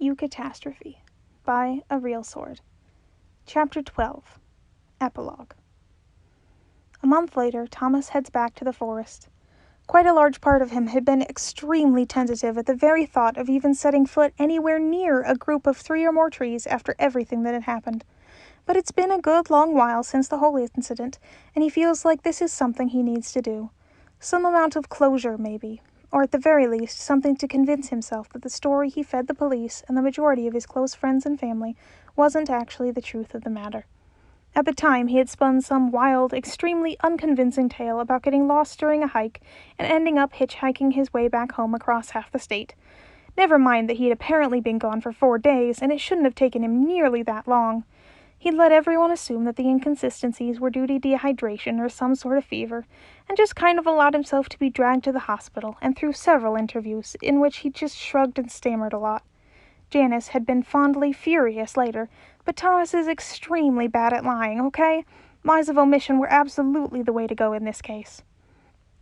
Eucatastrophe by A Real Sword. Chapter 12. Epilogue. A month later, Thomas heads back to the forest. Quite a large part of him had been extremely tentative at the very thought of even setting foot anywhere near a group of 3 or more trees after everything that had happened. But it's been a good long while since the whole incident, and he feels like this is something he needs to do. Some amount of closure, maybe. Or at the very least, something to convince himself that the story he fed the police and the majority of his close friends and family wasn't actually the truth of the matter. At the time, he had spun some wild, extremely unconvincing tale about getting lost during a hike and ending up hitchhiking his way back home across half the state. Never mind that he'd apparently been gone for 4 days, and it shouldn't have taken him nearly that long. He'd let everyone assume that the inconsistencies were due to dehydration or some sort of fever, and just kind of allowed himself to be dragged to the hospital and through several interviews in which he just shrugged and stammered a lot. Janice had been fondly furious later, but Thomas is extremely bad at lying, okay? Lies of omission were absolutely the way to go in this case.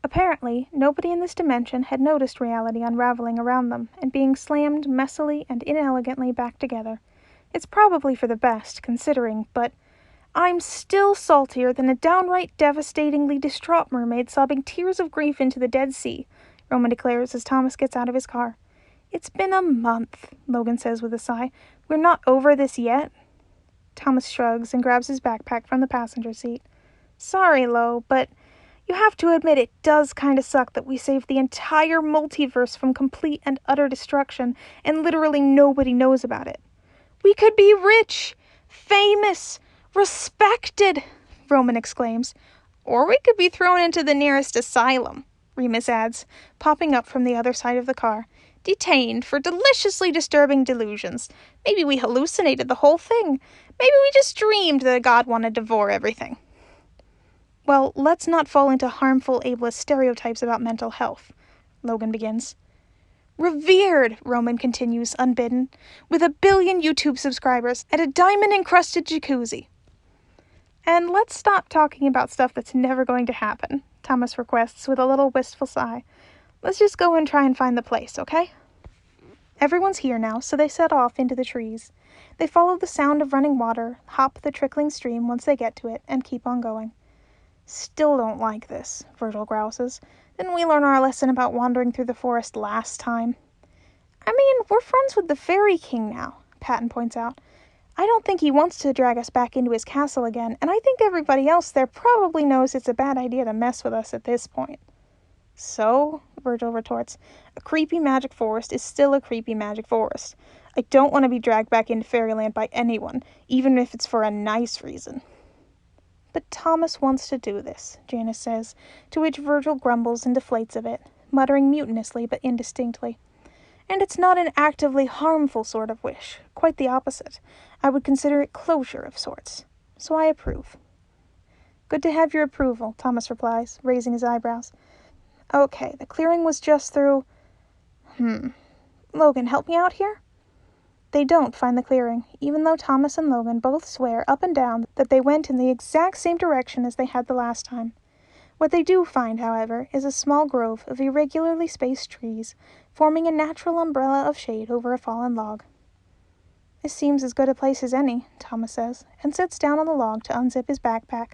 Apparently, nobody in this dimension had noticed reality unraveling around them and being slammed messily and inelegantly back together. It's probably for the best, considering, but I'm still saltier than a downright devastatingly distraught mermaid sobbing tears of grief into the Dead Sea, Roman declares as Thomas gets out of his car. It's been a month, Logan says with a sigh. We're not over this yet. Thomas shrugs and grabs his backpack from the passenger seat. Sorry, Lo, but you have to admit it does kind of suck that we saved the entire multiverse from complete and utter destruction and literally nobody knows about it. We could be rich, famous, respected, Roman exclaims. Or we could be thrown into the nearest asylum, Remus adds, popping up from the other side of the car. Detained for deliciously disturbing delusions. Maybe we hallucinated the whole thing. Maybe we just dreamed that God wanted to devour everything. Well, let's not fall into harmful ableist stereotypes about mental health, Logan begins. Revered, Roman continues, unbidden, with 1 billion YouTube subscribers and a diamond-encrusted jacuzzi. And let's stop talking about stuff that's never going to happen, Thomas requests with a little wistful sigh. Let's just go and try and find the place, okay? Everyone's here now, so they set off into the trees. They follow the sound of running water, hop the trickling stream once they get to it, and keep on going. Still don't like this, Virgil grouses. Didn't we learn our lesson about wandering through the forest last time? I mean, we're friends with the Fairy King now, Patton points out. I don't think he wants to drag us back into his castle again, and I think everybody else there probably knows it's a bad idea to mess with us at this point. So, Virgil retorts, a creepy magic forest is still a creepy magic forest. I don't want to be dragged back into fairyland by anyone, even if it's for a nice reason. But Thomas wants to do this, Janice says, to which Virgil grumbles and deflates a bit, muttering mutinously but indistinctly. And it's not an actively harmful sort of wish, quite the opposite. I would consider it closure of sorts. So I approve. Good to have your approval, Thomas replies, raising his eyebrows. Okay, the clearing was just through... Logan, help me out here? They don't find the clearing, even though Thomas and Logan both swear up and down that they went in the exact same direction as they had the last time. What they do find, however, is a small grove of irregularly spaced trees, forming a natural umbrella of shade over a fallen log. This seems as good a place as any, Thomas says, and sits down on the log to unzip his backpack.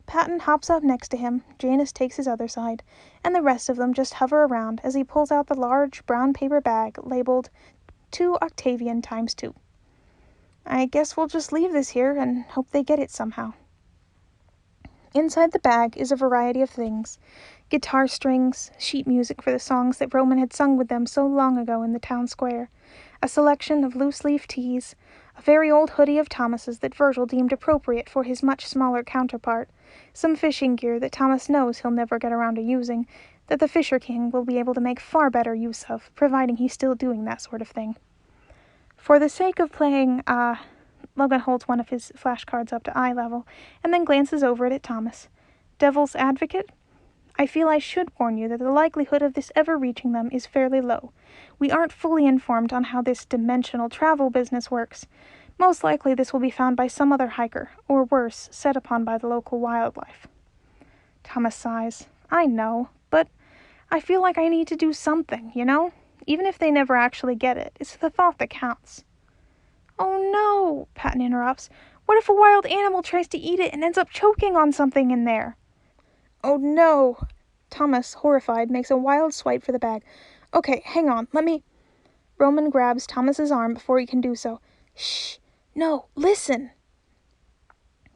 Patton hops up next to him, Janice takes his other side, and the rest of them just hover around as he pulls out the large brown paper bag labeled 2 Octavian times 2. I guess we'll just leave this here and hope they get it somehow. Inside the bag is a variety of things. Guitar strings, sheet music for the songs that Roman had sung with them so long ago in the town square, a selection of loose-leaf teas, a very old hoodie of Thomas's that Virgil deemed appropriate for his much smaller counterpart, some fishing gear that Thomas knows he'll never get around to using, that the Fisher King will be able to make far better use of, providing he's still doing that sort of thing. For the sake of playing, Logan holds one of his flashcards up to eye level, and then glances over it at Thomas. Devil's Advocate? I feel I should warn you that the likelihood of this ever reaching them is fairly low. We aren't fully informed on how this dimensional travel business works. Most likely this will be found by some other hiker, or worse, set upon by the local wildlife. Thomas sighs. I know, but I feel like I need to do something, you know? even if they never actually get it. It's the thought that counts. Oh no, Patton interrupts. What if a wild animal tries to eat it and ends up choking on something in there? Oh no. Thomas, horrified, makes a wild swipe for the bag. Okay, hang on, let me... Roman grabs Thomas's arm before he can do so. Shh! No, listen!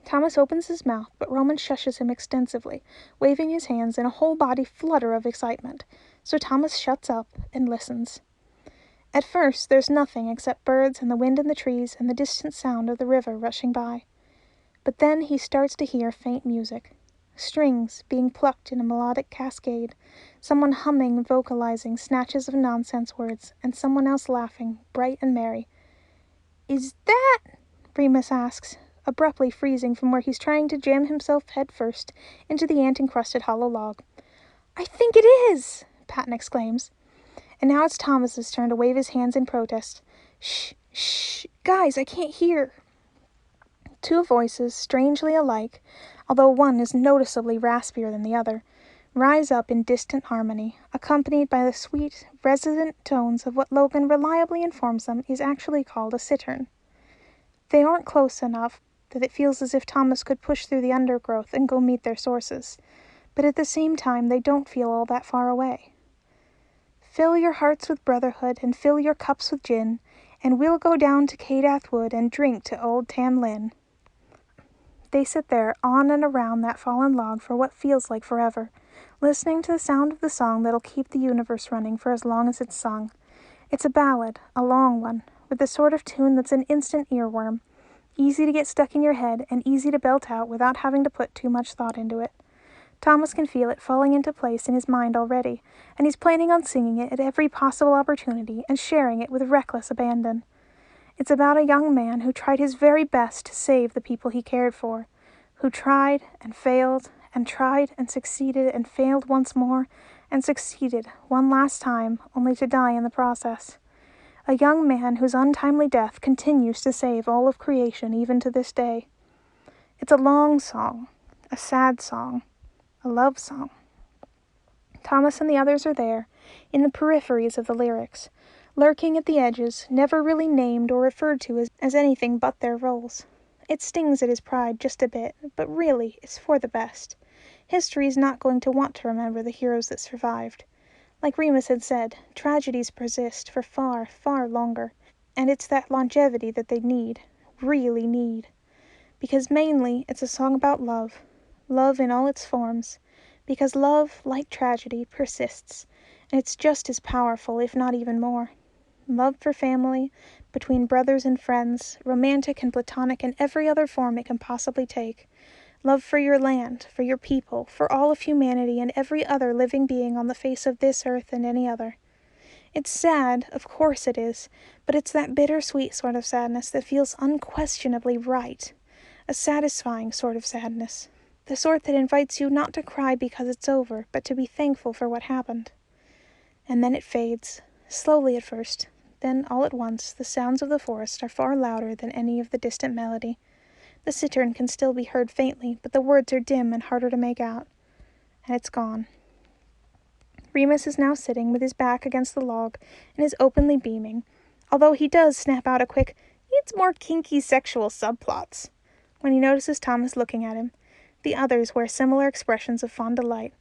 Thomas opens his mouth, but Roman shushes him extensively, waving his hands in a whole-body flutter of excitement. So Thomas shuts up and listens. At first, there's nothing except birds and the wind in the trees and the distant sound of the river rushing by. But then he starts to hear faint music. Strings being plucked in a melodic cascade, someone humming, vocalizing snatches of nonsense words, and someone else laughing, bright and merry. Is that? Remus asks, abruptly freezing from where he's trying to jam himself headfirst into the ant-encrusted hollow log. I think it is, Patton exclaims. And now it's Thomas's turn to wave his hands in protest. Shh, shh, guys, I can't hear. Two voices, strangely alike, although one is noticeably raspier than the other, rise up in distant harmony, accompanied by the sweet, resonant tones of what Logan reliably informs them is actually called a cittern. They aren't close enough that it feels as if Thomas could push through the undergrowth and go meet their sources, but at the same time they don't feel all that far away. Fill your hearts with brotherhood, and fill your cups with gin, and we'll go down to Cadath Wood and drink to old Tam Lin. They sit there, on and around that fallen log for what feels like forever, listening to the sound of the song that'll keep the universe running for as long as it's sung. It's a ballad, a long one, with the sort of tune that's an instant earworm, easy to get stuck in your head and easy to belt out without having to put too much thought into it. Thomas can feel it falling into place in his mind already, and he's planning on singing it at every possible opportunity and sharing it with reckless abandon. It's about a young man who tried his very best to save the people he cared for, who tried and failed and tried and succeeded and failed once more and succeeded one last time only to die in the process. A young man whose untimely death continues to save all of creation even to this day. It's a long song, a sad song, a love song. Thomas and the others are there, in the peripheries of the lyrics, lurking at the edges, never really named or referred to as anything but their roles. It stings at his pride just a bit, but really, it's for the best. History's not going to want to remember the heroes that survived. Like Remus had said, tragedies persist for far, far longer, and it's that longevity that they need, really need. Because mainly, it's a song about love. Love in all its forms, because love, like tragedy, persists, and it's just as powerful, if not even more. Love for family, between brothers and friends, romantic and platonic in every other form it can possibly take. Love for your land, for your people, for all of humanity and every other living being on the face of this earth and any other. It's sad, of course it is, but it's that bittersweet sort of sadness that feels unquestionably right. A satisfying sort of sadness. The sort that invites you not to cry because it's over, but to be thankful for what happened. And then it fades, slowly at first. Then, all at once, the sounds of the forest are far louder than any of the distant melody. The cittern can still be heard faintly, but the words are dim and harder to make out. And it's gone. Remus is now sitting with his back against the log and is openly beaming, although he does snap out a quick, "It's more kinky sexual subplots," when he notices Thomas looking at him. The others wear similar expressions of fond delight.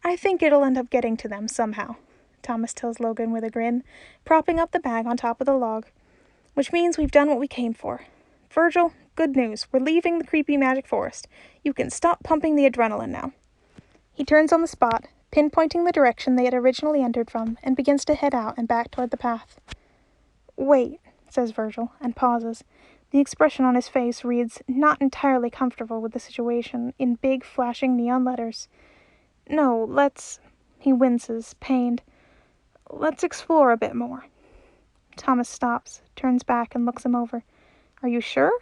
"I think it'll end up getting to them somehow," Thomas tells Logan with a grin, propping up the bag on top of the log. "Which means we've done what we came for. Virgil, good news. We're leaving the creepy magic forest. You can stop pumping the adrenaline now." He turns on the spot, pinpointing the direction they had originally entered from, and begins to head out and back toward the path. "Wait," says Virgil, and pauses. The expression on his face reads, not entirely comfortable with the situation, in big, flashing neon letters. "No, let's..." He winces, pained. "Let's explore a bit more." Thomas stops, turns back, and looks him over. "Are you sure?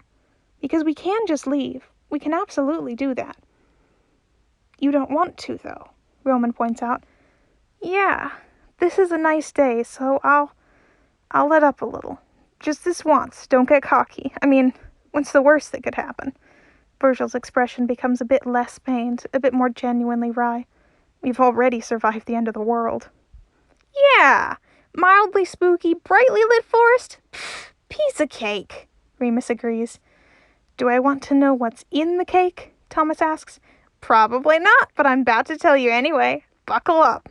Because we can just leave. We can absolutely do that." "You don't want to, though," Roman points out. "Yeah, this is a nice day, so I'll let up a little. Just this once, don't get cocky. I mean, what's the worst that could happen?" Virgil's expression becomes a bit less pained, a bit more genuinely wry. "We've already survived the end of the world." "Yeah!" Mildly spooky, brightly lit forest? Pfft, piece of cake, Remus agrees. Do I want to know what's in the cake? Thomas asks. Probably not, but I'm about to tell you anyway. Buckle up.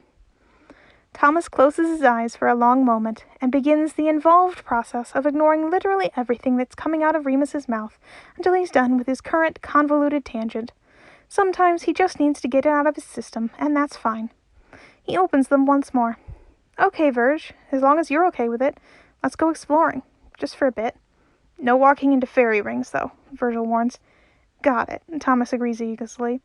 Thomas closes his eyes for a long moment and begins the involved process of ignoring literally everything that's coming out of Remus's mouth until he's done with his current convoluted tangent. Sometimes he just needs to get it out of his system, and that's fine. He opens them once more. Okay, Verge, as long as you're okay with it, let's go exploring. Just for a bit. No walking into fairy rings, though, Virgil warns. Got it, Thomas agrees eagerly.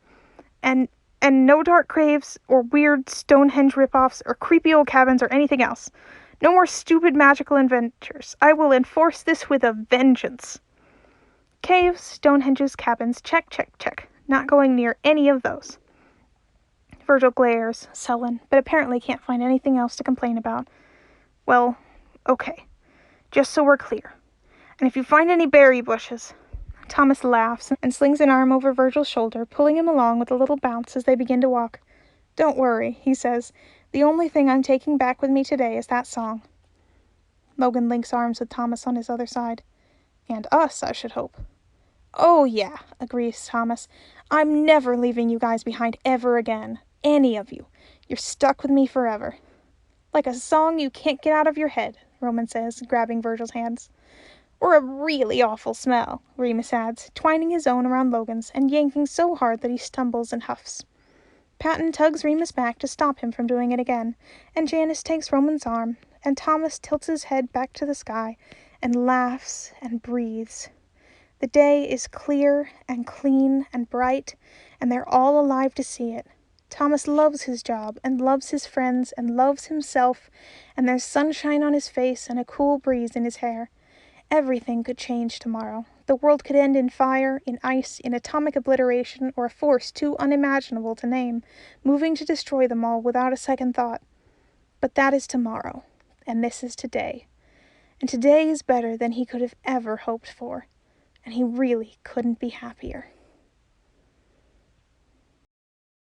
And no dark caves, or weird Stonehenge ripoffs, or creepy old cabins, or anything else. No more stupid magical adventures. I will enforce this with a vengeance. Caves, Stonehenges, cabins, check, check, check. Not going near any of those. Virgil glares, sullen, but apparently can't find anything else to complain about. Well, okay. Just so we're clear. And if you find any berry bushes... Thomas laughs and slings an arm over Virgil's shoulder, pulling him along with a little bounce as they begin to walk. Don't worry, he says. The only thing I'm taking back with me today is that song. Logan links arms with Thomas on his other side. And us, I should hope. Oh, yeah, agrees Thomas. I'm never leaving you guys behind ever again. Any of you. You're stuck with me forever. Like a song you can't get out of your head, Roman says, grabbing Virgil's hands. Or a really awful smell, Remus adds, twining his own around Logan's and yanking so hard that he stumbles and huffs. Patton tugs Remus back to stop him from doing it again, and Janice takes Roman's arm, and Thomas tilts his head back to the sky and laughs and breathes. The day is clear and clean and bright, and they're all alive to see it. Thomas loves his job and loves his friends and loves himself, and there's sunshine on his face and a cool breeze in his hair. Everything could change tomorrow. The world could end in fire, in ice, in atomic obliteration, or a force too unimaginable to name, moving to destroy them all without a second thought. But that is tomorrow, and this is today. And today is better than he could have ever hoped for, and he really couldn't be happier.